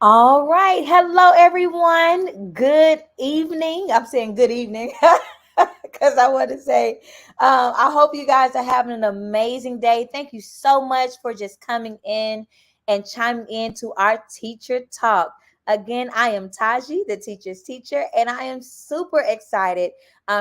All right. Hello, everyone. Good evening. I'm saying good evening because I want to say, I hope you guys are having an amazing day. Thank you so much for just coming in and chiming in to our teacher talk. Again, I am Taji, the teacher's teacher, and I am super excited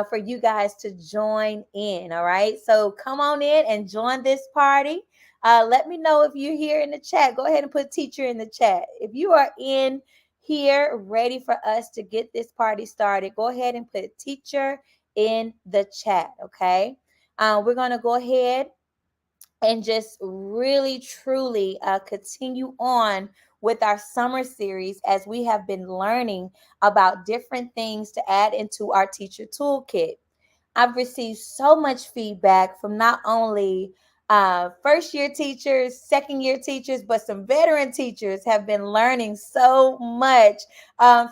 for you guys to join in. All right. So come on in and join this party. Let me know if you're here in the chat. Go ahead and put teacher in the chat. If you are in here ready for us to get this party started, go ahead and put teacher in the chat. Okay. We're going to go ahead and just really truly continue on with our summer series as we have been learning about different things to add into our teacher toolkit. I've received so much feedback from not only first year teachers, second year teachers, but some veteran teachers have been learning so much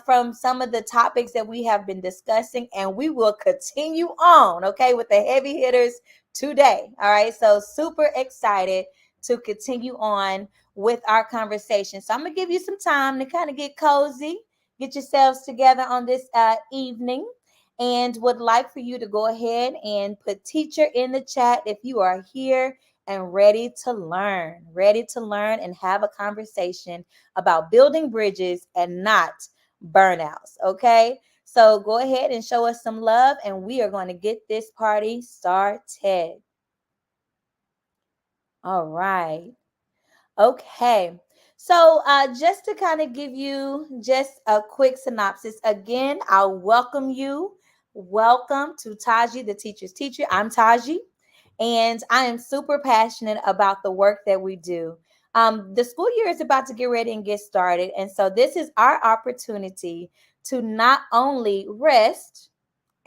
from some of the topics that we have been discussing, and we will continue on, okay, with the heavy hitters today. All right, so super excited to continue on with our conversation. So I'm gonna give you some time to kind of get cozy, get yourselves together on this evening, and would like for you to go ahead and put teacher in the chat if you are here and ready to learn and have a conversation about building bridges and not burnouts. Okay. So go ahead and show us some love, and we are going to get this party started. All right. Okay. So, just to kind of give you just a quick synopsis, again, I'll welcome you. Welcome to Taji, the teacher's teacher. I'm Taji, and I am super passionate about the work that we do. The school year is about to get ready and get started, and so this is our opportunity to not only rest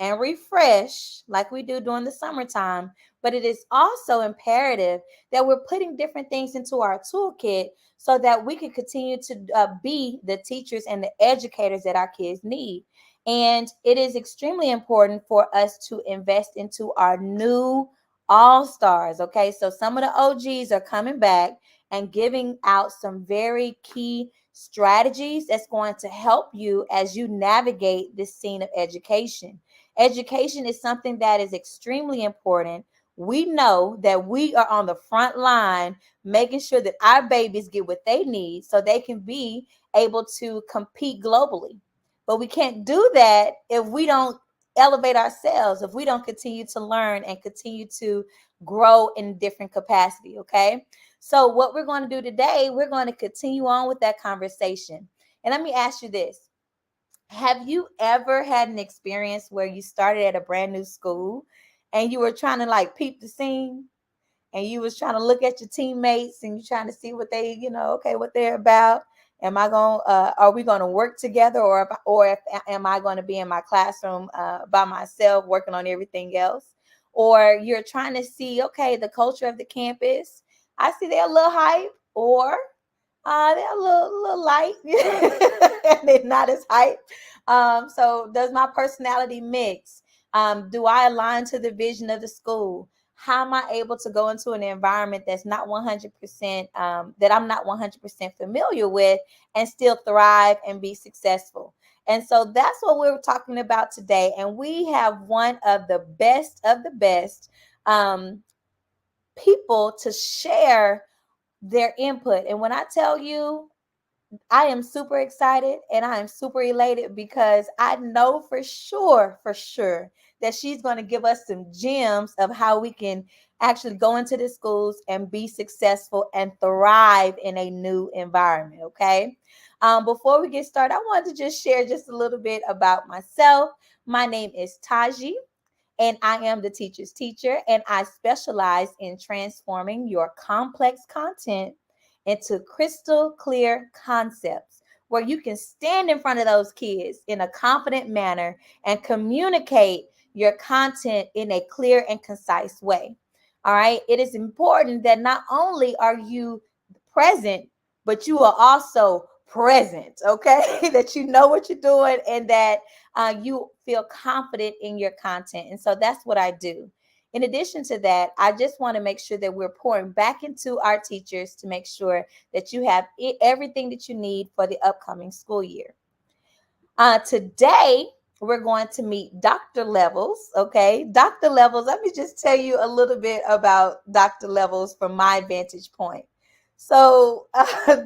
and refresh like we do during the summertime, but it is also imperative that we're putting different things into our toolkit so that we can continue to be the teachers and the educators that our kids need. And it is extremely important for us to invest into our new all stars. Okay, so some of the OGs are coming back and giving out some very key strategies that's going to help you as you navigate this scene of education. Education is something that is extremely important. We know that we are on the front line making sure that our babies get what they need so they can be able to compete globally. But we can't do that if we don't elevate ourselves, if we don't continue to learn and continue to grow in different capacity, okay? So what we're going to do today, we're going to continue on with that conversation. And let me ask you this. Have you ever had an experience where you started at a brand new school and you were trying to like peep the scene, and you was trying to look at your teammates and you trying to see what they, okay, what they're about? Am I going are we going to work together, am I going to be in my classroom by myself working on everything else? Or you're trying to see, okay, the culture of the campus. I see they're a little hype, or they're a little light and they're not as hype. So does my personality mix? Do I align to the vision of the school? How am I able to go into an environment that's not 100%, that I'm not 100% familiar with, and still thrive and be successful? And so that's what we're talking about today. And we have one of the best people to share their input. And when I tell you, I am super excited and I am super elated because I know for sure, that she's going to give us some gems of how we can actually go into the schools and be successful and thrive in a new environment. Okay. Before we get started, I wanted to just share just a little bit about myself. My name is Taji, and I am the teacher's teacher, and I specialize in transforming your complex content into crystal clear concepts where you can stand in front of those kids in a confident manner and communicate your content in a clear and concise way. All right. It is important that not only are you present, but you are also present. Okay. That you know what you're doing and that you feel confident in your content. And so that's what I do. In addition to that, I just want to make sure that we're pouring back into our teachers to make sure that you have everything that you need for the upcoming school year. Today, we're going to meet Dr. Levels. Okay, Dr. Levels, let me just tell you a little bit about Dr. Levels from my vantage point. So,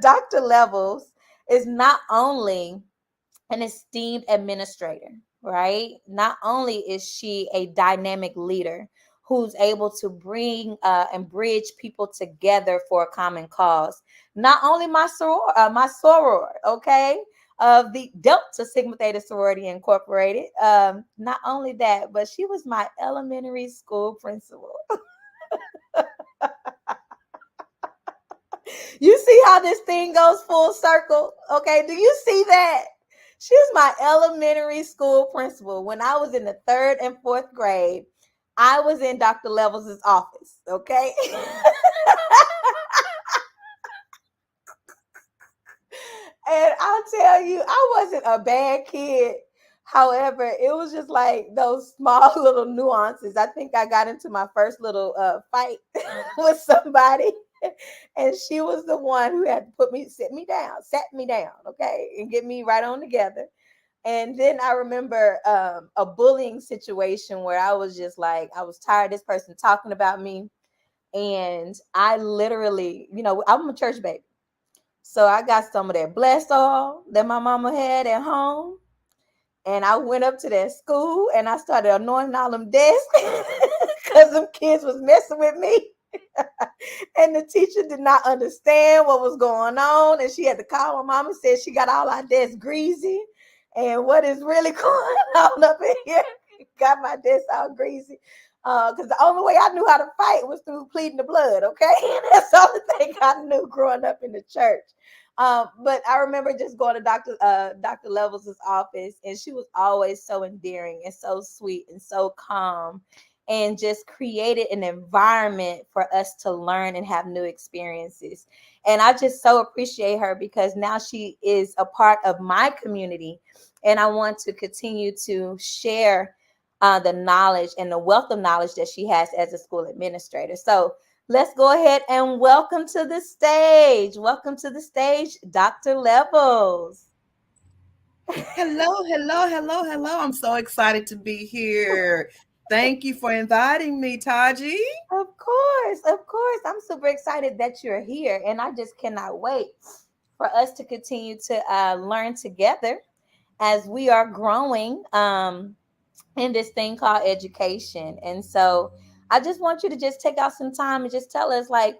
Dr. Levels is not only an esteemed administrator, right? Not only is she a dynamic leader who's able to bring and bridge people together for a common cause. Not only my soror, okay, of the Delta Sigma Theta Sorority Incorporated. Not only that, but she was my elementary school principal. You see how this thing goes full circle? Okay, do you see that? She was my elementary school principal. When I was in the 3rd and 4th grade, I was in Dr. Levels' office. Okay. And I'll tell you, I wasn't a bad kid. However, it was just like those small little nuances. I think I got into my first little fight with somebody, and she was the one who had to sat me down, okay, and get me right on together. And then I remember a bullying situation where I was just like, I was tired of this person talking about me. And I literally, I'm a church baby. So I got some of that blessed oil that my mama had at home. And I went up to that school and I started anointing all them desks because them kids was messing with me. And the teacher did not understand what was going on. And she had to call my mom and said she got all our desks greasy. And what is really going on up in here? Got my desk all greasy. Because the only way I knew how to fight was through pleading the blood, okay? That's the only thing I knew growing up in the church. But I remember just going to Dr. Levels' office, and she was always so endearing and so sweet and so calm, and just created an environment for us to learn and have new experiences. And I just so appreciate her because now she is a part of my community, and I want to continue to share the knowledge and the wealth of knowledge that she has as a school administrator. So let's go ahead and welcome to the stage. Welcome to the stage, Dr. Levels. Hello, hello, hello, hello. I'm so excited to be here. Thank you for inviting me, Taji. Of course, of course. I'm super excited that you're here, and I just cannot wait for us to continue to learn together as we are growing in this thing called education. And so I just want you to just take out some time and just tell us, like,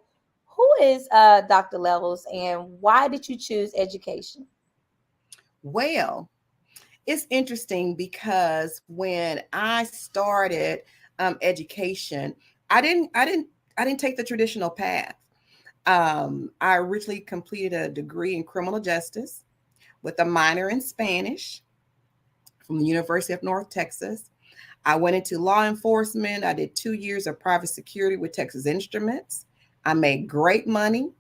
who is Dr. Levels and why did you choose education? Well, it's interesting because when I started education, I didn't, I didn't, I didn't take the traditional path. I originally completed a degree in criminal justice with a minor in Spanish from the University of North Texas. I went into law enforcement. I did 2 years of private security with Texas Instruments. I made great money,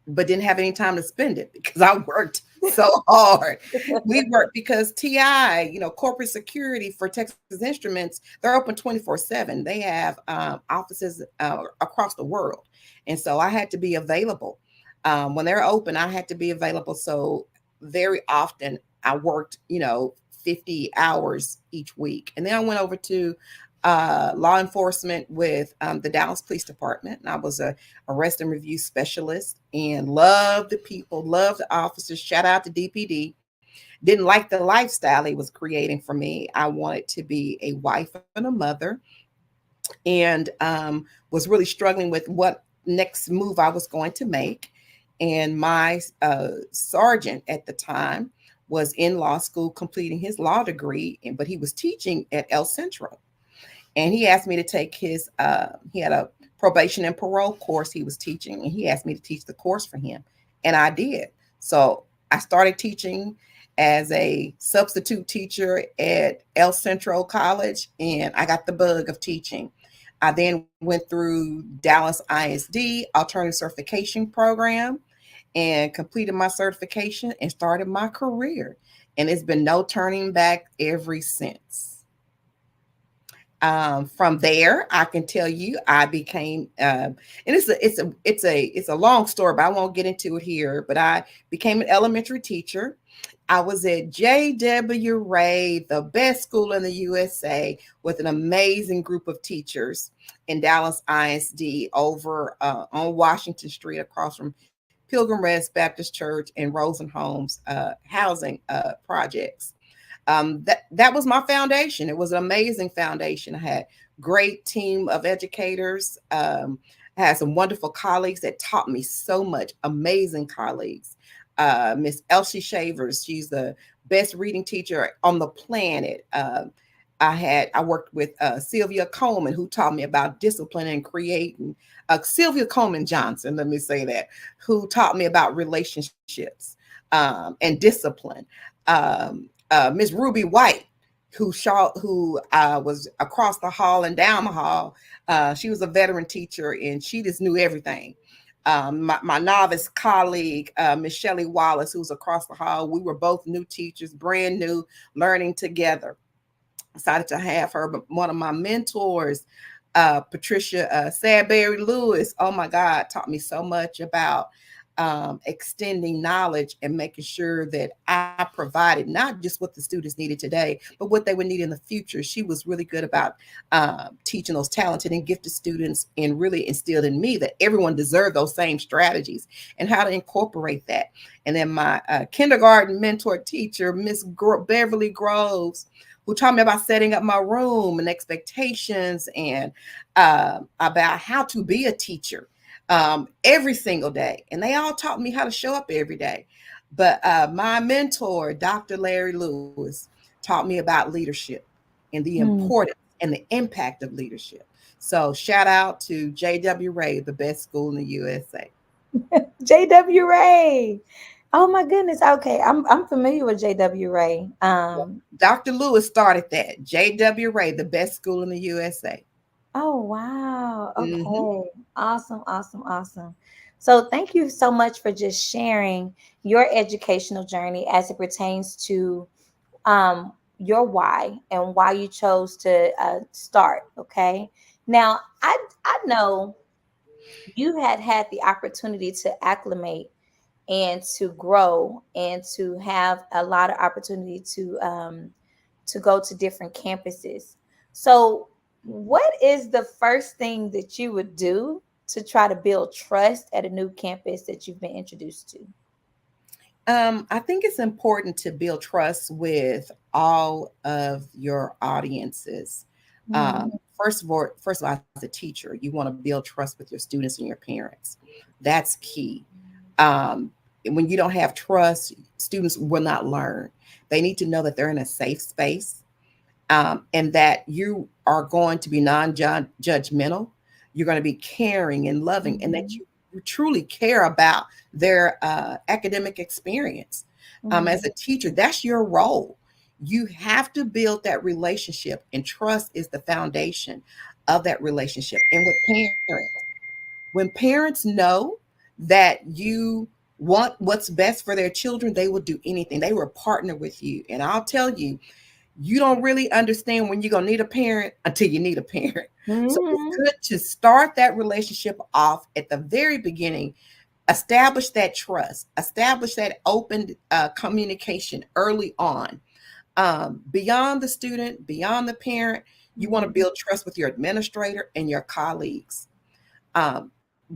but didn't have any time to spend it because I worked so hard. We worked because TI, corporate security for Texas Instruments, they're open 24/7. They have offices across the world. And so I had to be available. When they're open, I had to be available. So very often I worked, 50 hours each week. And then I went over to law enforcement with the Dallas Police Department. And I was a arrest and review specialist and loved the people, loved the officers. Shout out to DPD. Didn't like the lifestyle he was creating for me. I wanted to be a wife and a mother, and was really struggling with what next move I was going to make. And my sergeant at the time was in law school completing his law degree, but he was teaching at El Centro. And he asked me to take he had a probation and parole course he was teaching, and he asked me to teach the course for him. And I did. So I started teaching as a substitute teacher at El Centro College, and I got the bug of teaching. I then went through Dallas ISD Alternative Certification Program and completed my certification and started my career. And it's been no turning back ever since. From there, I can tell you, I became, and it's a long story, but I won't get into it here. But I became an elementary teacher. I was at J.W. Ray, the best school in the USA, with an amazing group of teachers in Dallas ISD over on Washington Street, across from Pilgrim Rest Baptist Church and Rosenholmes housing projects. That was my foundation. It was an amazing foundation. I had great team of educators. I had some wonderful colleagues that taught me so much. Amazing colleagues. Miss Elsie Shavers, she's the best reading teacher on the planet. I worked with Sylvia Coleman, who taught me about discipline and creating. Sylvia Coleman Johnson, let me say that, who taught me about relationships and discipline. Miss Ruby White, who was across the hall and down the hall. She was a veteran teacher, and she just knew everything. My novice colleague, Miss Shelley Wallace, who was across the hall. We were both new teachers, brand new, learning together. Decided to have her, but one of my mentors, Patricia Sadberry Lewis, oh my God, taught me so much about extending knowledge and making sure that I provided not just what the students needed today, but what they would need in the future. She was really good about teaching those talented and gifted students, and really instilled in me that everyone deserved those same strategies and how to incorporate that. And then my kindergarten mentor teacher, Miss Beverly Groves, who taught me about setting up my room and expectations, and about how to be a teacher every single day. And they all taught me how to show up every day. But my mentor, Dr. Larry Lewis, taught me about leadership and the importance and the impact of leadership. So shout out to J.W. Ray, the best school in the USA. J.W. Ray. Oh my goodness. Okay, I'm familiar with J.W. Ray. Dr. Lewis started that. J.W. Ray, the best school in the USA. Oh wow. Hmm. Okay. Awesome, awesome, awesome. So thank you so much for just sharing your educational journey as it pertains to your why and why you chose to start. Okay. Now I know you had the opportunity to acclimate and to grow and to have a lot of opportunity to go to different campuses. So, what is the first thing that you would do to try to build trust at a new campus that you've been introduced to? I think it's important to build trust with all of your audiences. Mhm. First of all, as a teacher, you want to build trust with your students and your parents. That's key. Um, when you don't have trust, students will not learn. They need to know that they're in a safe space, and that you are going to be non-judgmental. You're going to be caring and loving, and that Mhm. you truly care about their academic experience. As Mhm. a teacher, that's your role. You have to build that relationship, and trust is the foundation of that relationship. And with parents, when parents know that you want what's best for their children, they will do anything. They will partner with you. And I'll tell you, you don't really understand when you're going to need a parent until you need a parent. So it's Mhm. good to start that relationship off at the very beginning, establish that trust, establish that open communication early on. Beyond the student, beyond the parent, you want to Mhm. build trust with your administrator and your colleagues.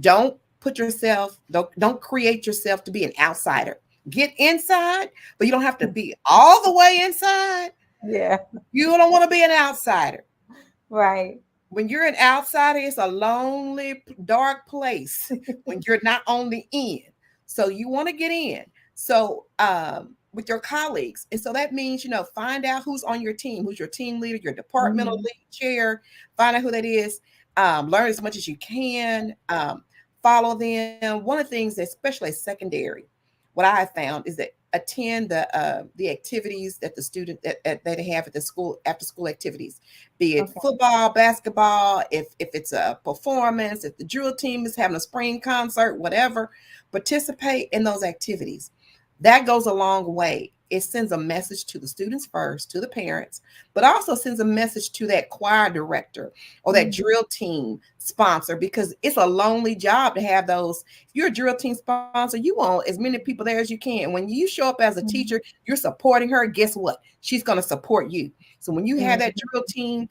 Don't put yourself, don't create yourself to be an outsider. Get inside, but you don't have to be all the way inside. Yeah. You don't want to be an outsider. Right. When you're an outsider, it's a lonely, dark place when you're not on the end. So you want to get in. So with your colleagues. And so that means, find out who's on your team, who's your team leader, your departmental Mhm. lead chair, find out who that is. Learn as much as you can. Follow them. One of the things, especially secondary, what I have found is that attend the activities that the student that they have at the school, after school activities, be it Okay. football, basketball, if it's a performance, if the drill team is having a spring concert, whatever, participate in those activities. That goes a long way it sends a message to the students first, to the parents, but also sends a message to that choir director or that drill team sponsor, because it's a lonely job to have those. If you're a drill team sponsor, you want as many people there as you can. When you show up as a teacher, you're supporting her. Guess what? She's going to support you. So when you have that drill team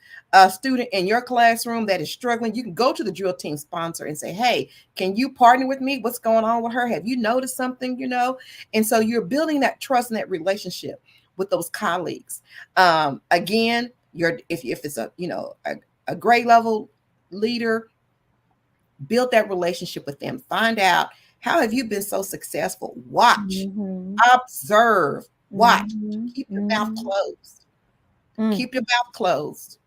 student in your classroom that is struggling, you can go to the drill team sponsor and say, hey, can you partner with me? What's going on with her? Have you noticed something, And so you're building that trust and that relationship with those colleagues. Again, if it's a grade level leader, build that relationship with them. Find out, how have you been so successful? Watch, observe, watch. Keep your mouth closed. Keep your mouth closed.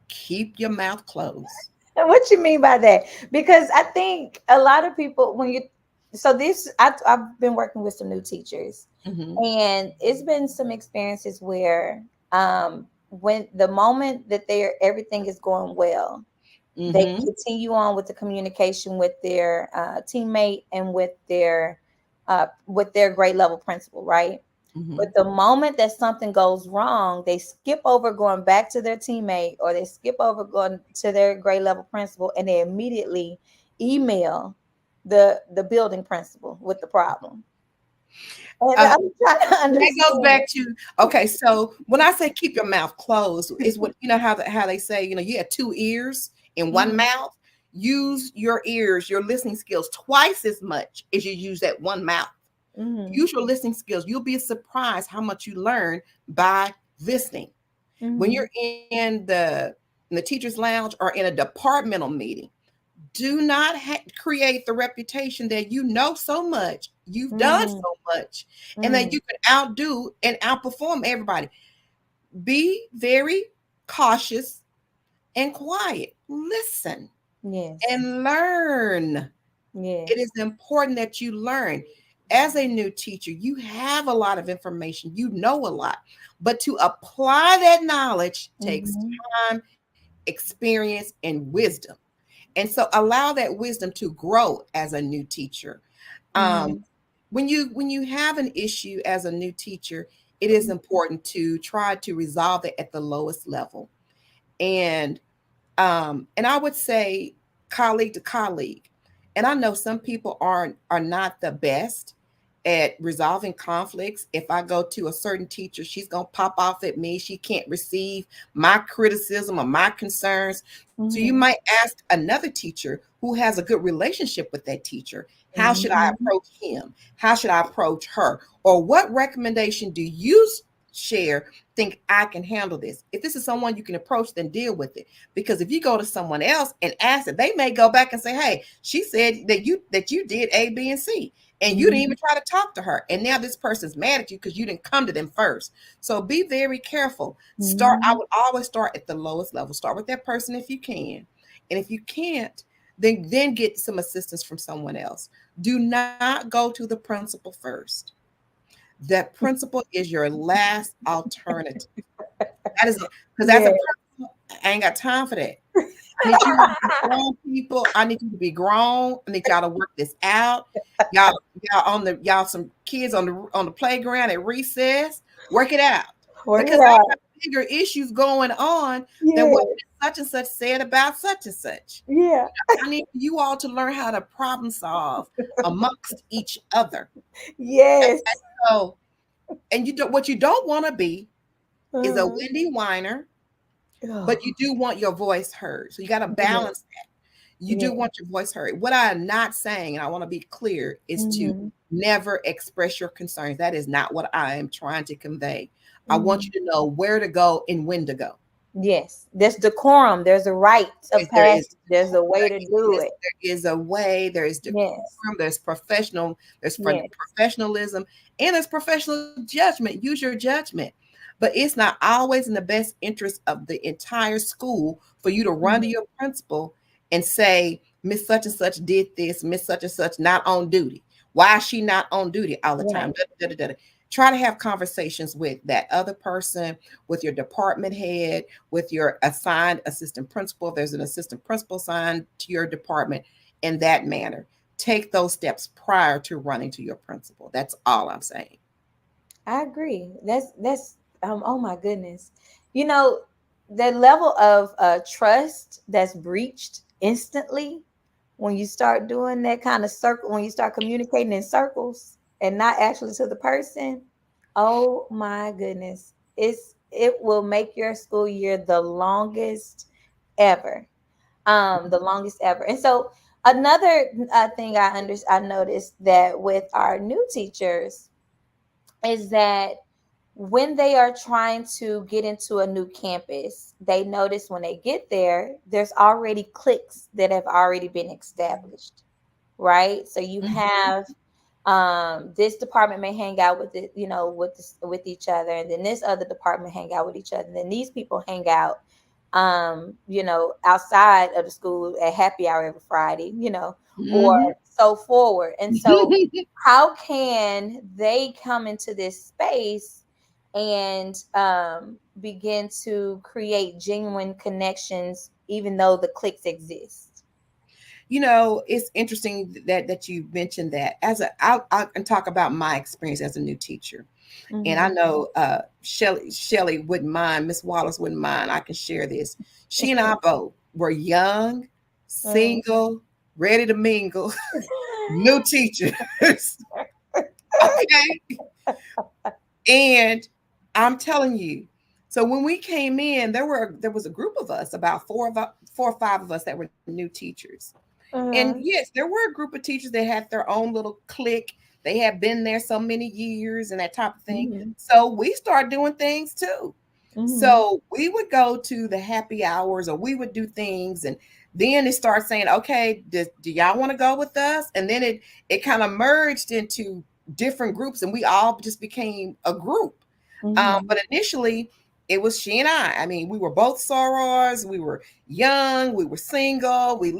Keep your mouth closed. What you mean by that? Because I think a lot of people, I've been working with some new teachers, and it's been some experiences where when the moment that everything is going well, they continue on with the communication with their teammate and with their grade level principal, right? But the moment that something goes wrong, they skip over going back to their teammate, or they skip over going to their grade level principal, and they immediately email the building principal with the problem. And I'm trying to understand. That goes back to, okay, so when I say keep your mouth closed, is what, how they say, you have two ears in one mouth. Use your ears, your listening skills twice as much as you use that one mouth. Use your listening skills. You'll be surprised how much you learn by listening. When you're in the teacher's lounge or in a departmental meeting, do not create the reputation that you know so much, you've done so much, and that you can outdo and outperform everybody. Be very cautious and quiet. Listen and learn. It is important that you learn. As a new teacher, you have a lot of information, you know a lot, but to apply that knowledge takes time, experience, and wisdom. And so allow that wisdom to grow as a new teacher. When you have an issue as a new teacher, it is important to try to resolve it at the lowest level. And I would say colleague to colleague. And I know some people are not the best at resolving conflicts. If I go to a certain teacher, she's going to pop off at me. She can't receive my criticism or my concerns. So you might ask another teacher who has a good relationship with that teacher, how should I approach him? How should I approach her? Or what recommendation do you think I can handle this? If this is someone you can approach, then deal with it. Because if you go to someone else and ask it, they may go back and say, hey, she said that you did A, B, and C, and you didn't even try to talk to her. And now this person's mad at you because you didn't come to them first. So be very careful. I would always start at the lowest level. Start with that person if you can. And if you can't, then get some assistance from someone else. Do not go to the principal first. That principal is your last alternative. That is because as a principal, I ain't got time for that. I need you to be grown people. I need you to be grown. I need y'all to work this out. Y'all some kids on the playground at recess. Work it out. Because I have bigger issues going on than what such and such said about such and such. Yeah. I need you all to learn how to problem solve amongst each other. Yes. So, what you don't want to be is a windy whiner, but you do want your voice heard. So you got to balance that. You do want your voice heard. What I'm not saying, and I want to be clear, is to never express your concerns. That is not what I am trying to convey. I want you to know where to go and when to go. Yes, there's decorum. There's a rite of passage. There's a way to do it. There is a way. There is decorum. There's professionalism, and there's professional judgment. Use your judgment. But it's not always in the best interest of the entire school for you to run to your principal and say, Miss such and such did this, Miss such and such not on duty. Why is she not on duty all the time? Try to have conversations with that other person, with your department head, with your assigned assistant principal. If there's an assistant principal assigned to your department, in that manner. Take those steps prior to running to your principal. That's all I'm saying. I agree. That's oh my goodness. You know, the level of trust that's breached instantly when you start doing that kind of circle, when you start communicating in circles and not actually to the person. Oh my goodness. It will make your school year the longest ever. The longest ever. And so another thing I noticed that with our new teachers is that when they are trying to get into a new campus, they notice when they get there, there's already cliques that have already been established, right? So you Mhm. have this department may hang out with it, with each other, and then this other department hang out with each other, and then these people hang out outside of the school at happy hour every Friday, or Mhm. so forward. And so how can they come into this space and begin to create genuine connections even though the cliques exist? It's interesting that you mentioned that. I can talk about my experience as a new teacher, and I Mm-hmm. know Shelly wouldn't mind, Miss Wallace wouldn't mind. I can share this. She and I both were young, single, ready to mingle, new teachers. Okay, and I'm telling you. So when we came in, there was a group of us, about 4 or 5 of us that were new teachers. And Uh, yes, there were a group of teachers that had their own little clique. They had been there so many years and that type of thing. mhm, So we started doing things too. mhm, So we would go to the happy hours or we would do things, and then it starts saying, okay, do y'all want to go with us? And then it kind of merged into different groups and we all just became a group. mhm, But initially, it was she and I. I mean, we were both sorors. We were young. We were single. mhm, We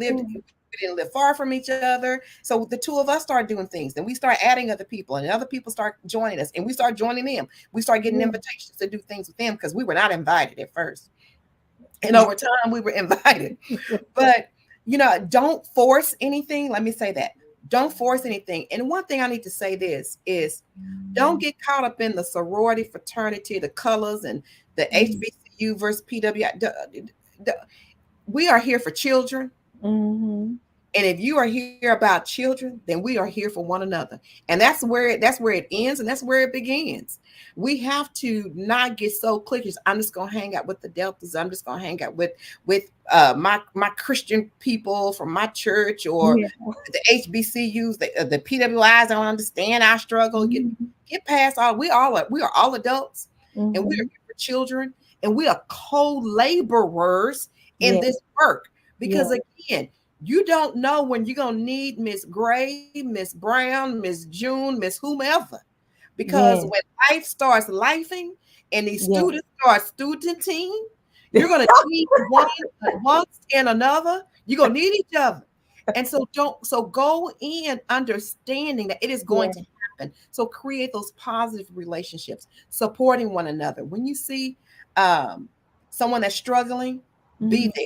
didn't live far from each other. So the two of us started doing things. Then we started adding other people, and other people start joining us, and we started joining them. We started getting mhm. invitations to do things with them because we were not invited at first. And over time, we were invited. But don't force anything. Let me say that. Don't force anything. And one thing I need to say this is don't get caught up in the sorority, fraternity, the colors, and the Mhm, HBCU versus PWI. We are here for children. mhm. And if you are here about children, then we are here for one another. And that's where it ends and that's where it begins. We have to not get so cliquish. I'm just gonna hang out with the Deltas. I'm just gonna hang out with my Christian people from my church, or Yeah. the HBCUs, the PWIs don't understand our struggle. Mhm, Get past all. We are all adults, and we are mhm. here for children, and we are co-laborers in Yeah, this work. yeah, Because again, you don't know when you're gonna need Miss Gray, Miss Brown, Miss June, Miss whomever. Because yeah, when life starts lifing and these yeah. students start studenting, you're gonna need one and another. You're gonna need each other. And so go in understanding that it is going Yeah. to happen. So create those positive relationships, supporting one another. When you see um, someone that's struggling, be Mhm. there.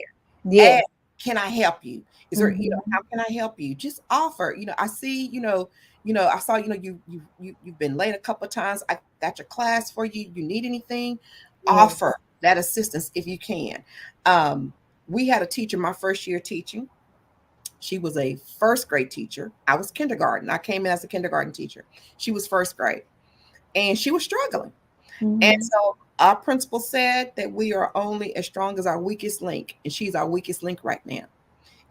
Yes. Ask, can I help you? Is there, Mhm. how can I help you? Just offer. I see, I saw, you've been late a couple of times. I got your class for you. You need anything? Offer Yes. that assistance if you can. Um, we had a teacher my first year teaching. She was a first grade teacher. I was kindergarten. I came in as a kindergarten teacher. She was first grade and she was struggling. And Mhm. so our principal said that we are only as strong as our weakest link, and she's our weakest link right now.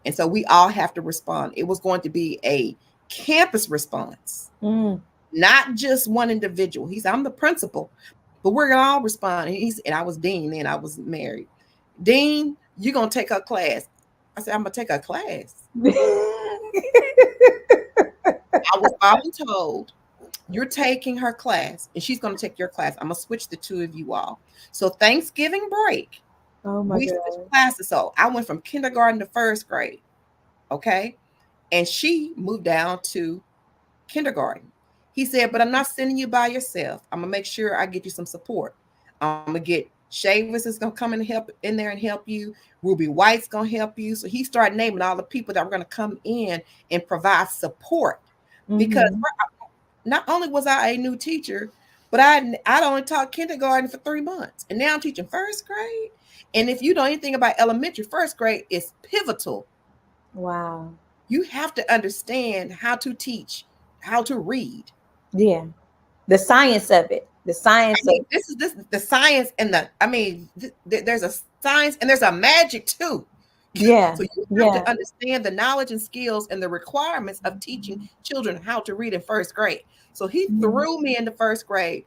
And so we all have to respond. It was going to be a campus response, Mm. not just one individual. I'm the principal, but we're gonna all respond. And I was dean then, I was married. Dean, you're gonna take her class. I said, I'm gonna take her class. I was voluntold, you're taking her class and she's going to take your class. I'm going to switch the two of you all. So Thanksgiving break, Oh my we switched God. classes. So I went from kindergarten to first grade. Okay. And she moved down to kindergarten. He said, but I'm not sending you by yourself. I'm going to make sure I get you some support. I'm going to get Shavis is going to come in there and help you. Ruby White's going to help you. So he started naming all the people that were going to come in and provide support, because Mhm. not only was I a new teacher, But I'd only taught kindergarten for 3 months, and now I'm teaching first grade. And if you know anything about elementary, first grade is pivotal. Wow. You have to understand how to teach, how to read. Yeah. The science of it. The I science of mean, this the science and the. I mean, there's a science and there's a magic too. yeah. So you have to Yeah. understand the knowledge and skills and the requirements of teaching children how to read in first grade. So he Mhm. threw me into first grade.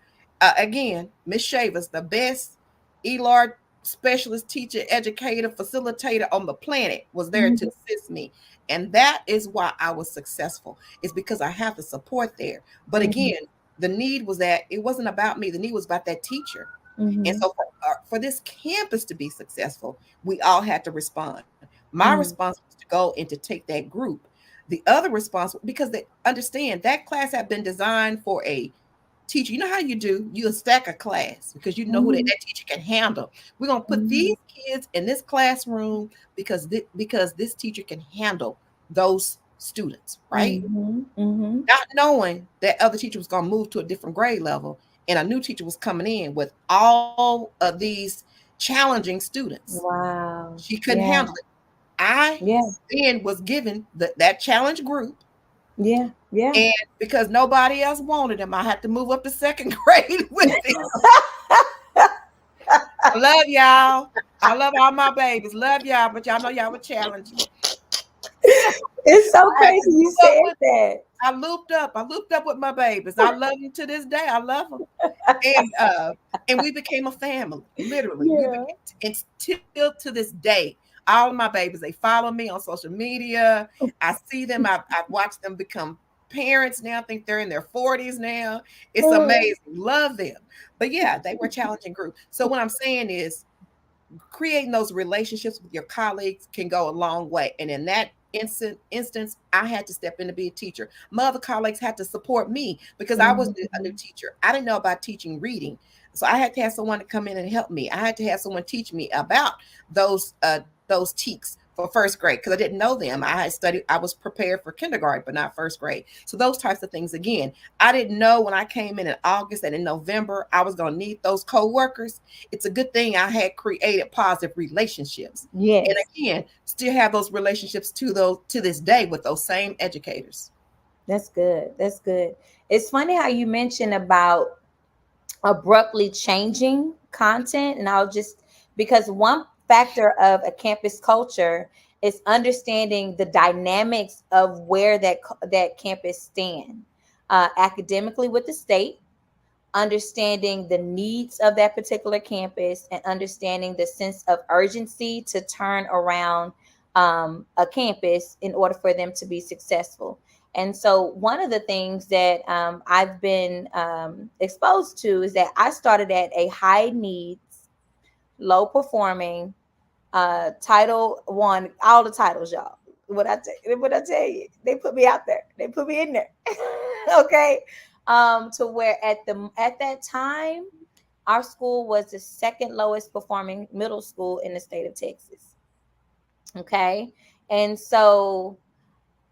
Again, Miss Shavers, the best ELAR specialist, teacher, educator, facilitator on the planet, was there to Mhm. assist me. And that is why I was successful. It's because I have the support there. But Mhm. again, the need was that it wasn't about me. The need was about that teacher. And Mhm. so for this campus to be successful, we all had to respond. My Mhm. response was to go and to take that group. The other response, because they understand that class had been designed for a teacher. You know how you do? You stack a class because you know who Mhm. that teacher can handle. We're gonna put these Mhm. kids in this classroom because this teacher can handle those students, right? Mhm. Mhm. Not knowing that other teacher was gonna move to a different grade level and a new teacher was coming in with all of these challenging students. Wow. She couldn't Yeah. handle it. I Yeah. then was given that challenge group, Yeah. Yeah. and because nobody else wanted him, I had to move up to second grade with him. I love y'all. I love all my babies. Love y'all, but y'all know y'all were challenging. So It's so I had to crazy you move up said with. that. I looped up. I looped up with my babies. I love them to this day. I love them, and we became a family. Literally, we Yeah. became, and still to this day, all of my babies, they follow me on social media. I see them. I've watched them become parents now. I think they're in their 40s now. It's Oh. amazing. Love them. But yeah, they were a challenging group. So what I'm saying is creating those relationships with your colleagues can go a long way. And in that instance, I had to step in to be a teacher. My other colleagues had to support me because I was a new Mhm. teacher. I didn't know about teaching reading. So I had to have someone to come in and help me. I had to have someone teach me about those teaks for first grade because I didn't know them. I had studied, I was prepared for kindergarten, but not first grade. So those types of things again. I didn't know when I came in August and in November I was gonna need those co-workers. It's a good thing I had created positive relationships. And Yes. again, still have those relationships to this day with those same educators. That's good. That's good. It's funny how you mentioned about abruptly changing content, and I'll just, because one factor of a campus culture is understanding the dynamics of where that campus stand academically with the state, understanding the needs of that particular campus, and understanding the sense of urgency to turn around a campus in order for them to be successful. And so, one of the things that I've been exposed to is that I started at a high needs, low performing, Title One, all the titles, y'all. What I tell you, they put me out there. They put me in there. Okay, to where at that time, our school was the second lowest performing middle school in the state of Texas. Okay, and so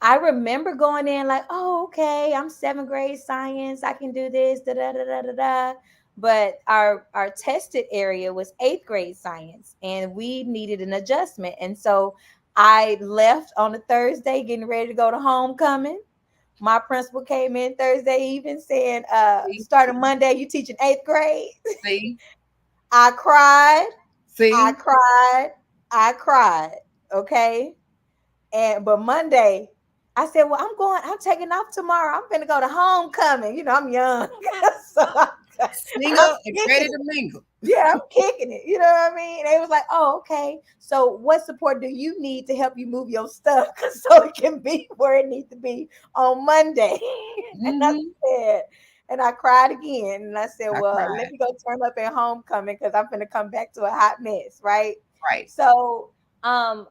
I remember going in like, oh, okay, I'm seventh grade science. I can do this, da da da da da da. But our tested area was eighth grade science, and we needed an adjustment. And so I left on a Thursday, getting ready to go to homecoming. My principal came in Thursday evening saying, See, starting Monday, you teaching eighth grade. see, I cried, I see. cried, I cried. Okay. And but Monday, I said, "Well, I'm taking off tomorrow. I'm gonna go to homecoming. You know, I'm young, so I'm Single and ready kicking to it. mingle. Yeah, I'm kicking it. You know what I mean?" They was like, "Oh, okay. So, what support do you need to help you move your stuff so it can be where it needs to be on Monday?" And I Hmm. said, and I cried again, and I said, I "Well, let cried. me go turn up at homecoming because I'm gonna come back to a hot mess, right?" Right. So, um,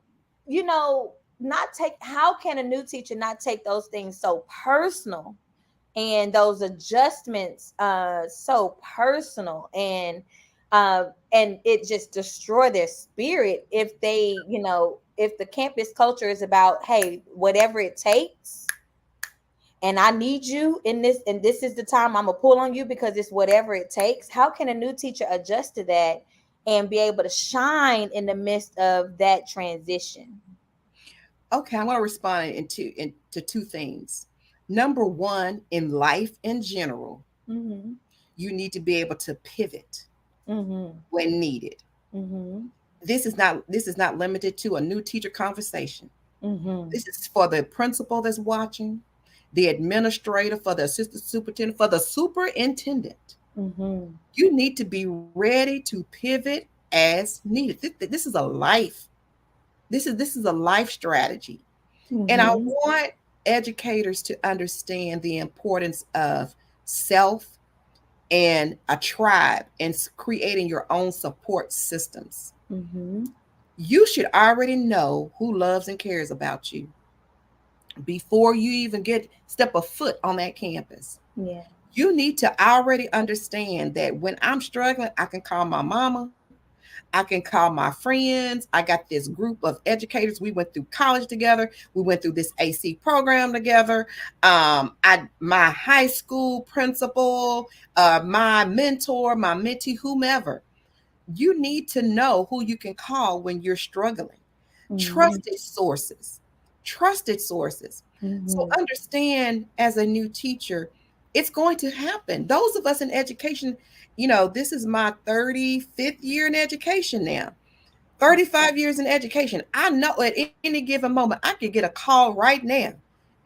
you know, not take how can a new teacher not take those things so personal, and those adjustments so personal, and it just destroy their spirit if they, if the campus culture is about, hey, whatever it takes, and I need you in this, and this is the time I'm gonna pull on you because it's whatever it takes. How can a new teacher adjust to that and be able to shine in the midst of that transition? Okay, I'm going to respond into two things. Number one, in life in general, Mm-hmm. you need to be able to pivot Mm-hmm. when needed. Mm-hmm. This is not limited to a new teacher conversation. Mm-hmm. This is for the principal that's watching, the administrator, for the assistant superintendent, for the superintendent. Mm-hmm. You need to be ready to pivot as needed. This is a life. This is a life strategy. And I Mm-hmm. want educators to understand the importance of self and a tribe and creating your own support systems. Mm-hmm. You should already know who loves and cares about you before you even get step a foot on that campus. Yeah. You need to already understand that when I'm struggling, I can call my mama, I can call my friends. I got this group of educators. We went through college together. We went through this AC program together. My high school principal, my mentor, my mentee, whomever. You need to know who you can call when you're struggling. Mm-hmm. Trusted sources. Trusted sources. So Mm-hmm. understand, as a new teacher, it's going to happen. Those of us in education, this is my 35th year in education now. 35 years in education. I know at any given moment I could get a call right now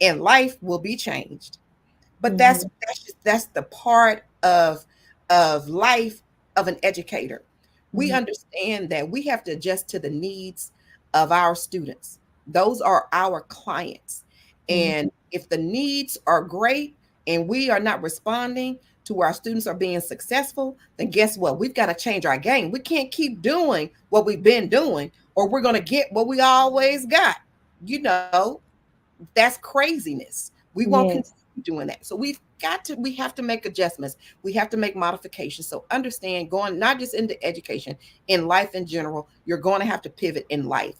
and life will be changed. But that's Mm-hmm. that's the part of life of an educator. We Mm-hmm. understand that we have to adjust to the needs of our students. Those are our clients. Mm-hmm. And if the needs are great and we are not responding to where our students are being successful, then guess what? We've got to change our game. We can't keep doing what we've been doing, or we're going to get what we always got. You know, that's craziness. We won't continue Yes. doing that. So we have to make adjustments. We have to make modifications. So understand, going not just into education, in life in general, you're going to have to pivot in life.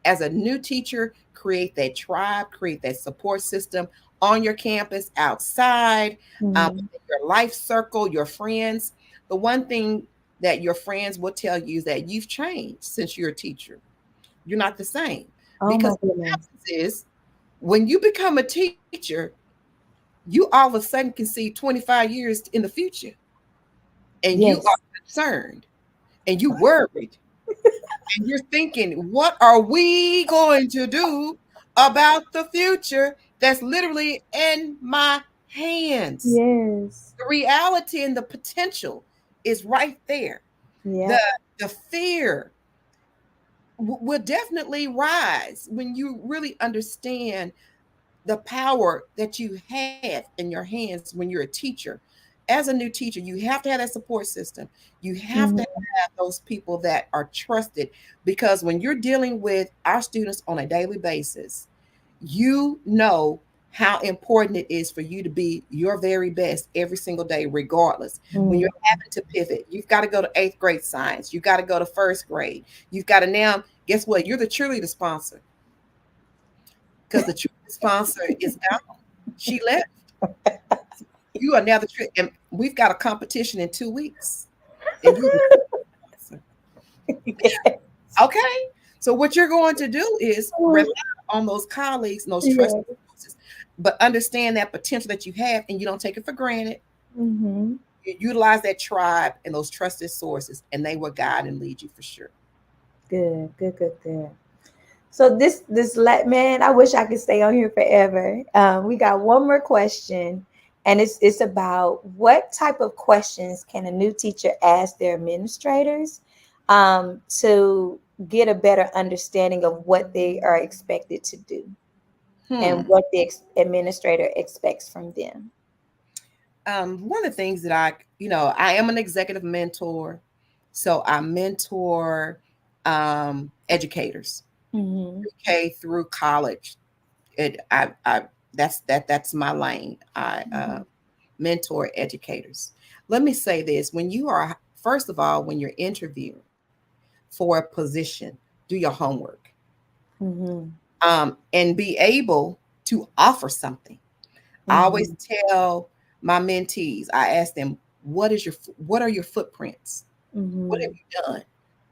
As a new teacher, create that tribe, create that support system on your campus, outside, Mm-hmm. your life circle, your friends. The one thing that your friends will tell you is that you've changed since you're a teacher. You're not the same. Oh Because my what goodness. happens is, when you become a teacher, you all of a sudden can see 25 years in the future, and you are Yes. concerned and you worried, and you're thinking, what are we going to do about the future that's literally in my hands? Yes. The reality and the potential is right there. The Yep. the fear will definitely rise when you really understand the power that you have in your hands when you're a teacher. As a new teacher, you have to have that support system. You have to Mm-hmm. have those people that are trusted, because when you're dealing with our students on a daily basis, you know how important it is for you to be your very best every single day, regardless. When you're having to pivot, you've got to go to eighth grade science, you've got to go to first grade, you've got to now, guess what? You're the cheerleader sponsor, because the cheerleader sponsor is gone. She left. You are now the trick, and we've got a competition in 2 weeks, and you okay. So what you're going to do is rely on those colleagues and those trusted Yes. sources, but understand that potential that you have, and you don't take it for granted. Mm-hmm. You utilize that tribe and those trusted sources, and they will guide and lead you for sure. Good. Good. Good. Good. So man, I wish I could stay on here forever. We got one more question, and it's about what type of questions can a new teacher ask their administrators to get a better understanding of what they are expected to do and Hmm. what the administrator expects from them. One of the things that I am an executive mentor, so I mentor educators, Mm-hmm. K through college. I that's my lane. I Mm-hmm. mentor educators. Let me say this: when you are, first of all, when you're interviewing for a position, do your homework, Mm-hmm. and be able to offer something. I always Mhm. tell my mentees, I ask them, what are your footprints? What have Mhm. you done?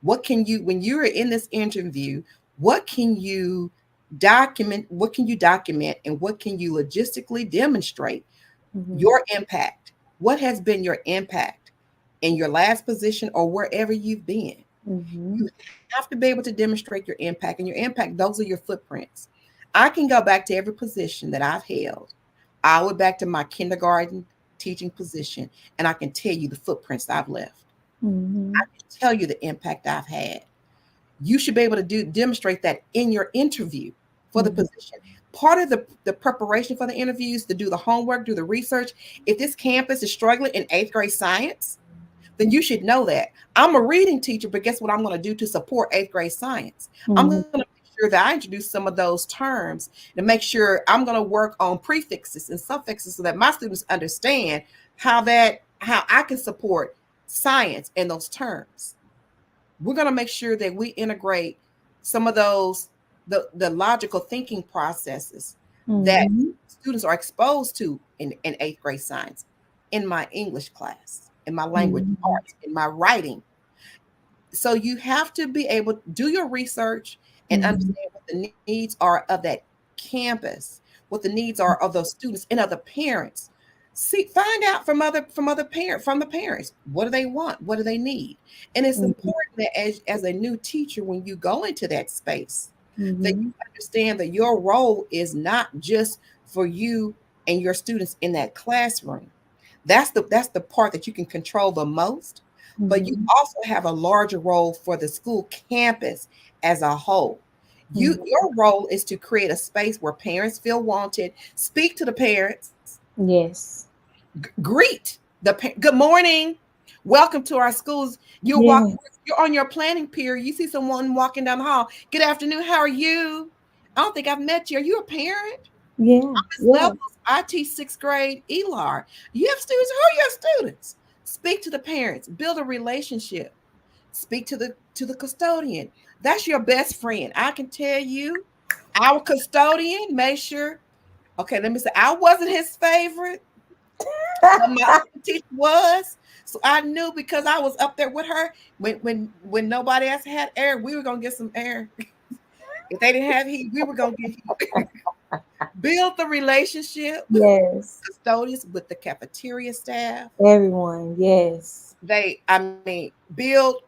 What can you, when you're in this interview, what can you document? What can you document and what can you logistically demonstrate Mhm. your impact? What has been your impact in your last position or wherever you've been? Mhm. You have to be able to demonstrate your impact, and your impact, those are your footprints. I can go back to every position that I've held. I went back to my kindergarten teaching position, and I can tell you the footprints I've left. I Mhm. can tell you the impact I've had. You should be able to demonstrate that in your interview for the Mhm. position. Part of the preparation for the interviews, to do the homework, do the research. If this campus is struggling in eighth grade science, then you should know that. I'm a reading teacher, but guess what I'm going to do to support eighth grade science? I'm going Mhm. to make sure that I introduce some of those terms to make sure I'm going to work on prefixes and suffixes so that my students understand how I can support science in those terms. We're going to make sure that we integrate some of those the logical thinking processes that Mhm. students are exposed to in eighth grade science, in my English class, in my language Mhm. arts, in my writing. So you have to be able to do your research and Mhm. understand what the needs are of that campus, what the needs are of those students and other parents. See, find out from the parents, what do they want, what do they need. And it's Mhm. important that as a new teacher, when you go into that space, that you Mhm. understand that your role is not just for you and your students in that classroom. That's the part that you can control the most, but you Mhm. also have a larger role for the school campus as a whole. Mhm. Your role is to create a space where parents feel wanted, speak to the parents, Yes. greet good morning, welcome to our schools. Yes. You're on your planning period, you see someone walking down the hall, good afternoon, how are you? I don't think I've met you. Are you a parent? Yeah. Miss Yeah. Levels, I teach sixth grade ELAR. You have students. Who are your students? Speak to the parents. Build a relationship. Speak to the custodian. That's your best friend. I can tell you, our custodian made sure. Okay, let me say, I wasn't his favorite, but my other teacher was. So I knew because I was up there with her when nobody else had air, we were gonna get some air. If they didn't have heat, we were gonna get heat. Build the relationship. Yes. Custodians with the cafeteria staff. Everyone. Yes. I mean, build.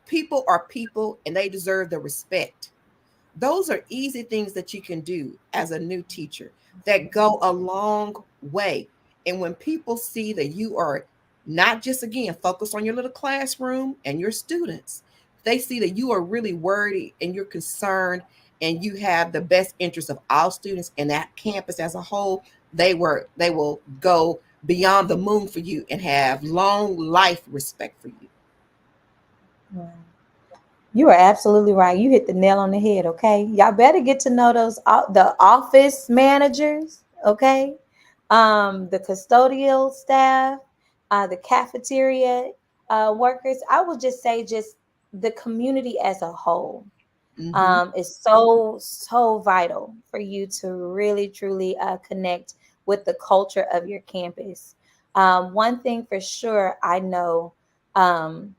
People are people and they deserve the respect. Those are easy things that you can do as a new teacher that go a long way. And when people see that you are not just, again, focused on your little classroom and your students, they see that you are really worried and you're concerned and you have the best interest of all students and that campus as a whole. They will go beyond the moon for you and have long life respect for you. Wow. You are absolutely right. You hit the nail on the head, okay? Y'all better get to know those the office managers, okay? The custodial staff, the cafeteria workers. I would just say just the community as a whole Hmm. is so vital for you to really truly connect with the culture of your campus. One thing for sure I know, um,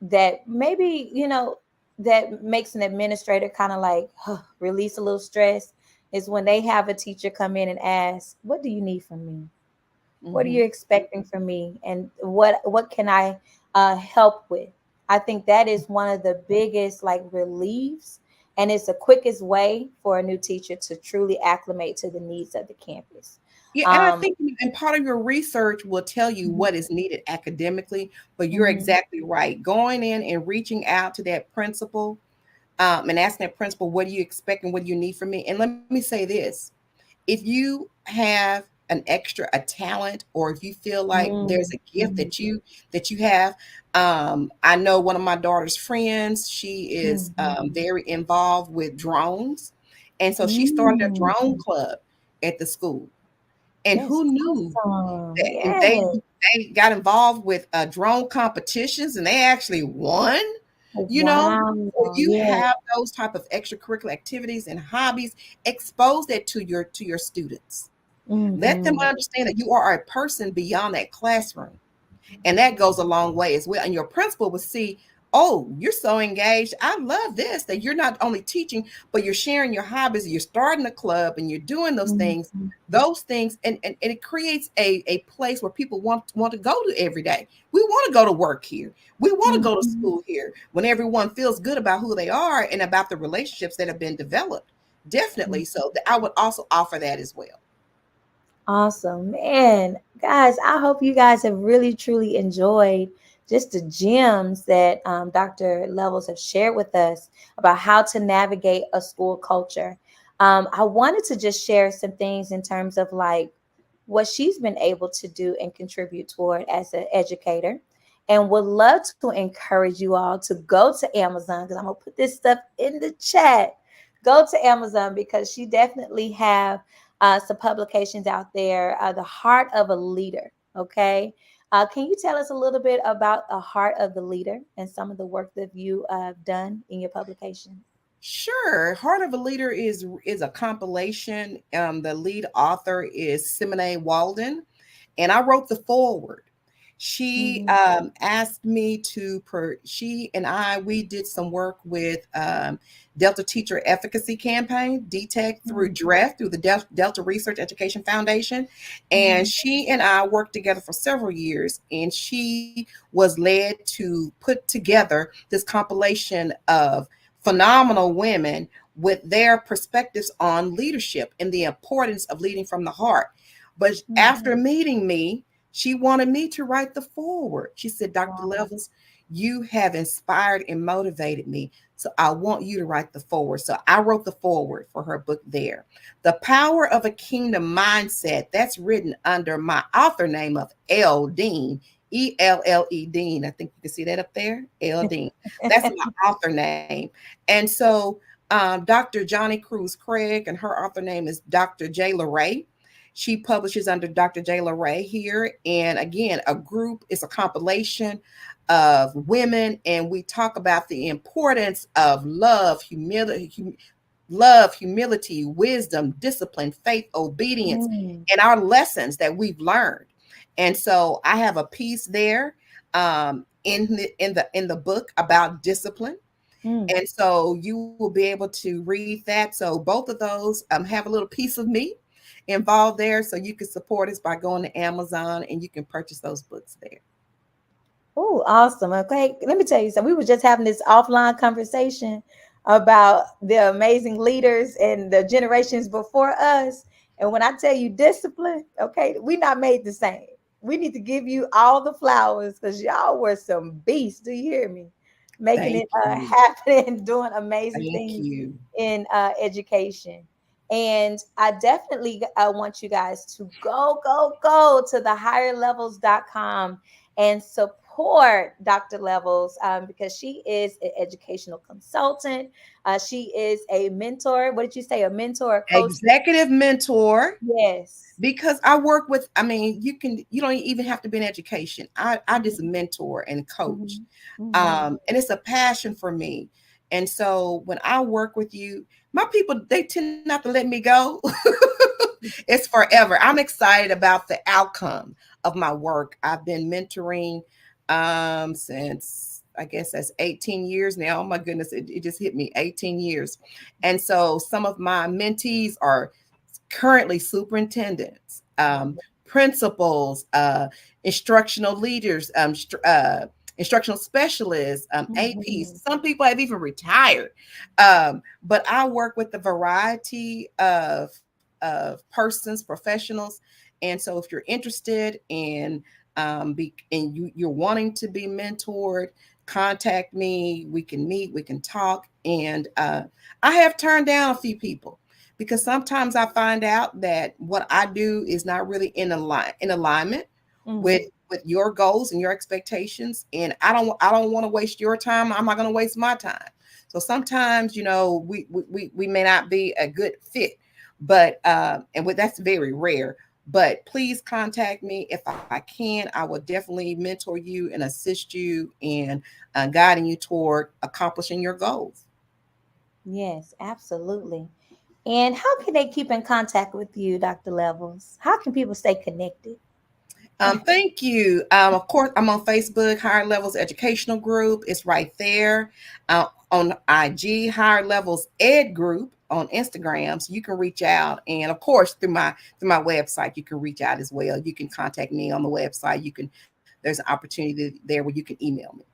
that maybe that makes an administrator kind of like release a little stress is when they have a teacher come in and ask, what do you need from me? What are Hmm. you expecting from me, and what can I help with? I think that is one of the biggest like reliefs, and it's the quickest way for a new teacher to truly acclimate to the needs of the campus. Yeah, and I um think and part of your research will tell you mhm, what is needed academically, but you're mhm, exactly right. Going in and reaching out to that principal, and asking that principal, what do you expect and what do you need from me? And let me say this: if you have an extra a talent, or if you feel like there's mhm, a gift mhm, that you have, I know one of my daughter's friends, she is mhm, very involved with drones, and so she started a drone mhm. club at the school. And That's who knew awesome. that? And Yes. they got involved with drone competitions, and they actually won. You know, so Wow. you Yeah. have those type of extracurricular activities and hobbies. Expose that to your students. Let them Mhm. understand that you are a person beyond that classroom. And that goes a long way as well. And your principal will see, oh, you're so engaged. I love this, that you're not only teaching, but you're sharing your hobbies. You're starting a club and you're doing Mhm. those things. And it creates a place where people want to go to every day. We want to go to work here. We want to go to Mhm. school here when everyone feels good about who they are and about the relationships that have been developed. Definitely. So I would also offer that as well. Awesome. Man, guys, I hope you guys have really truly enjoyed just the gems that Dr. Levels have shared with us about how to navigate a school culture. I wanted to just share some things in terms of like what she's been able to do and contribute toward as an educator. And would love to encourage you all to go to Amazon because I'm gonna put this stuff in the chat. Go to Amazon because she definitely have some publications out there. The Heart of a Leader. Okay. Can you tell us a little bit about the Heart of the Leader and some of the work that you have done in your publication? Sure. Heart of a Leader is a compilation. The lead author is Simone Walden, and I wrote the foreword. She Mhm. asked me she and I, we did some work with Delta Teacher Efficacy Campaign, DTEC, through Mhm. DREF, through the Delta Research Education Foundation. And Mhm. she and I worked together for several years, and she was led to put together this compilation of phenomenal women with their perspectives on leadership and the importance of leading from the heart. But after Mhm. meeting me, she wanted me to write the foreword. She said, Dr. Wow. Levels, you have inspired and motivated me. So I want you to write the foreword. So I wrote the foreword for her book there. The Power of a Kingdom Mindset, that's written under my author name of L. Dean, ELLE Dean. I think you can see that up there, L. Dean. That's my author name. And so Dr. Johnny Cruz Craig, and her author name is Dr. J. LaRae. She publishes under Dr. J. LaRae here. And again, a group is a compilation of women, and we talk about the importance of love, humility, wisdom, discipline, faith, obedience, Mm. and our lessons that we've learned. And so I have a piece there in the book about discipline, Mm. and so you will be able to read that. So both of those have a little piece of me involved there. So you can support us by going to Amazon and you can purchase those books there. Oh, awesome. Okay, let me tell you something. We were just having this offline conversation about the amazing leaders and the generations before us. And when I tell you discipline, okay, we not made the same. We need to give you all the flowers because y'all were some beasts. Do you hear me? Making Thank it you. happen and doing amazing Thank things you. in education. And I definitely want you guys to go to the higherlevels.com and support Dr. Levels because she is an educational consultant. She is a mentor. What did you say? A mentor, a coach? Executive mentor, Yes. because I work with, I mean, you don't even have to be in education. I just Mhm. mentor and coach. Mhm. Mhm. And it's a passion for me. And so when I work with you, my people, they tend not to let me go. It's forever. I'm excited about the outcome of my work. I've been mentoring since, I guess that's 18 years now. Oh my goodness, it just hit me, 18 years. And so some of my mentees are currently superintendents, principals, instructional leaders, instructional specialists, APs. Mhm. Some people have even retired. But I work with a variety of persons, professionals. And so if you're interested in you're wanting to be mentored, contact me. We can meet, we can talk. And I have turned down a few people because sometimes I find out that what I do is not really in alignment with Mhm. with your goals and your expectations, and I don't want to waste your time. I'm not going to waste my time. So sometimes, we may not be a good fit, but that's very rare. But please contact me if I can. I will definitely mentor you and assist you in guiding you toward accomplishing your goals. Yes, absolutely. And how can they keep in contact with you, Dr. Levels? How can people stay connected? Thank you. Of course, I'm on Facebook, Higher Levels Educational Group. It's right there. On IG, Higher Levels Ed Group on Instagram. So you can reach out, and of course through my website, you can reach out as well. You can contact me on the website. You can. There's an opportunity there where you can email me.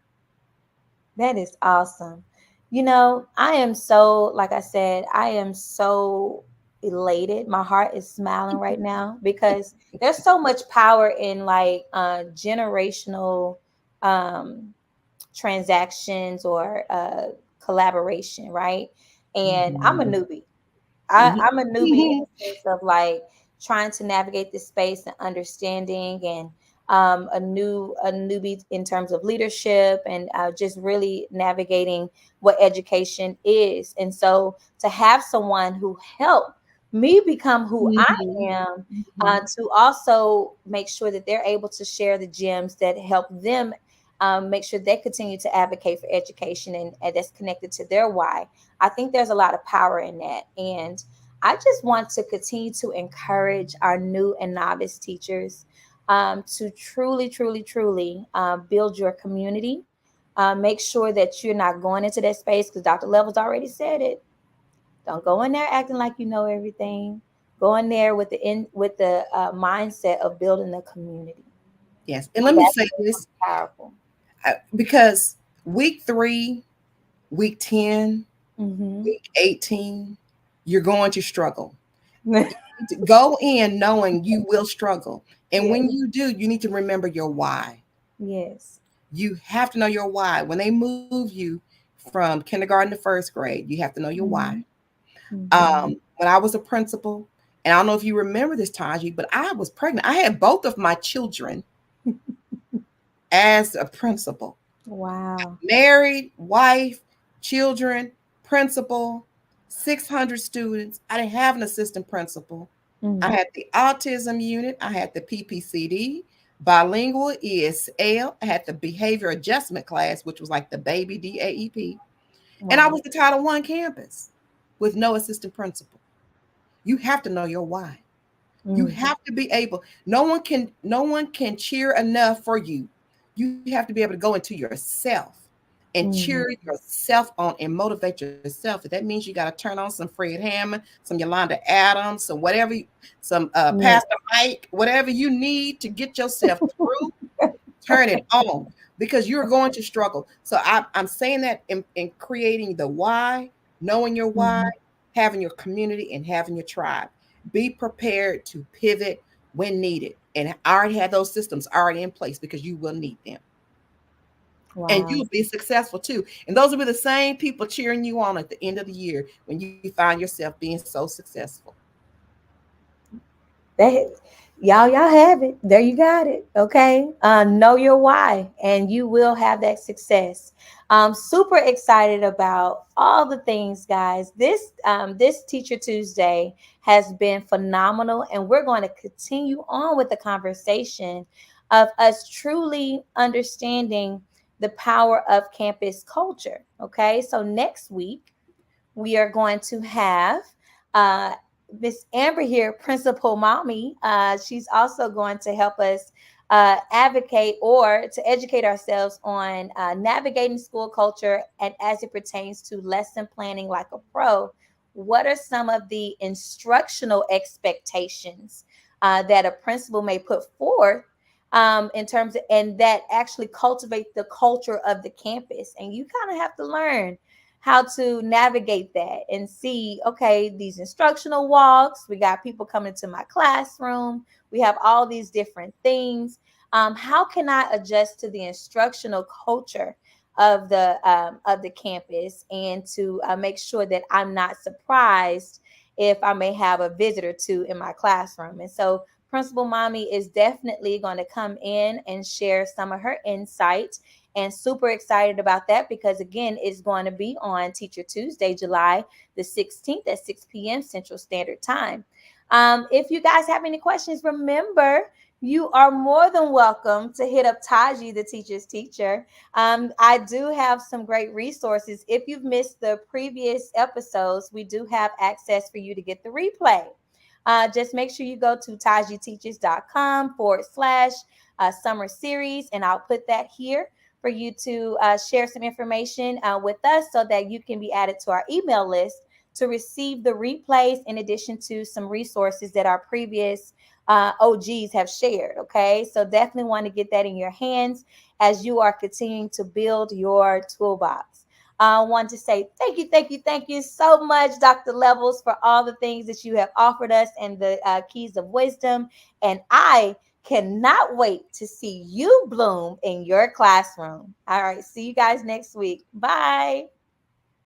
That is awesome. You know, I am so, like I said, I am so elated. My heart is smiling right now because there's so much power in like generational um transactions or collaboration, right? And I'm a Mhm. newbie. Mhm. I'm a newbie in the sense of like trying to navigate this space and understanding, and a newbie in terms of leadership, and just really navigating what education is. And so to have someone who helped me become who I Mhm. am, Mhm. to also make sure that they're able to share the gems that help them, make sure they continue to advocate for education, and that's connected to their why. I think there's a lot of power in that. And I just want to continue to encourage our new and novice teachers, to truly, truly, truly build your community. Make sure that you're not going into that space because Dr. Levels already said it. Don't go in there acting like you know everything. Go in there with the mindset of building a community. Yes, and let me That's say this, powerful. because week 3, week 10, Hmm. week 18, you're going to struggle. You need to go in knowing you will struggle. And Yes, when you do, you need to remember your why. yes. You have to know your why. When they move you from kindergarten to first grade, you have to know your why. Hmm. Hmm. When I was a principal, and I don't know if you remember this, Taji, but I was pregnant. I had both of my children as a principal. Wow. Married, wife, children, principal, 600 students. I didn't have an assistant principal. I Mm. had the autism unit, I had the PPCD, bilingual ESL, I had the behavior adjustment class, which was like the baby DAEP, and I Wow. was the Title I campus with no assistant principal. You have to know your why. You Mm. have to be able, no one can cheer enough for you. You have to be able to go into yourself and cheer Mm. yourself on and motivate yourself. If that means you got to turn on some Fred Hammond, some Yolanda Adams, some whatever, some Yeah. Pastor Mike, whatever you need to get yourself through, turn it on, because you're going to struggle. So I'm saying that in creating the why, knowing your why, Mhm. having your community, and having your tribe. Be prepared to pivot when needed. And I already have those systems already in place because you will need them. And Wow. you'll be successful too. And those will be the same people cheering you on at the end of the year when you find yourself being so successful. That y'all have it. There you got it. Okay. Know your why, and you will have that success. Super excited about all the things, guys. This Teacher Tuesday has been phenomenal, and we're going to continue on with the conversation of us truly understanding the power of campus culture. Okay. So next week we are going to have uh, Miss Amber here, Principal Mommy. She's also going to help us advocate or to educate ourselves on navigating school culture and as it pertains to lesson planning like a pro. What are some of the instructional expectations that a principal may put forth, in terms of, and that actually cultivate the culture of the campus? And you kind of have to learn how to navigate that and see, okay, these instructional walks, we got people coming to my classroom, we have all these different things. How can I adjust to the instructional culture of the campus, and to make sure that I'm not surprised if I may have a visit or two in my classroom? And so Principal Mommy is definitely going to come in and share some of her insights, and super excited about that because again it's going to be on Teacher Tuesday, July the 16th at 6 p.m. Central Standard Time. If you guys have any questions, remember you are more than welcome to hit up Taji, the teacher's teacher. I do have some great resources. If you've missed the previous episodes, we do have access for you to get the replay. Just make sure you go to tajiteaches.com/, summer series, and I'll put that here for you to share some information with us so that you can be added to our email list to receive the replays in addition to some resources that our previous OGs have shared. Okay, so definitely want to get that in your hands as you are continuing to build your toolbox. I want to say thank you so much, Dr. Levels, for all the things that you have offered us and the keys of wisdom. And I cannot wait to see you bloom in your classroom. All right, see you guys next week. Bye.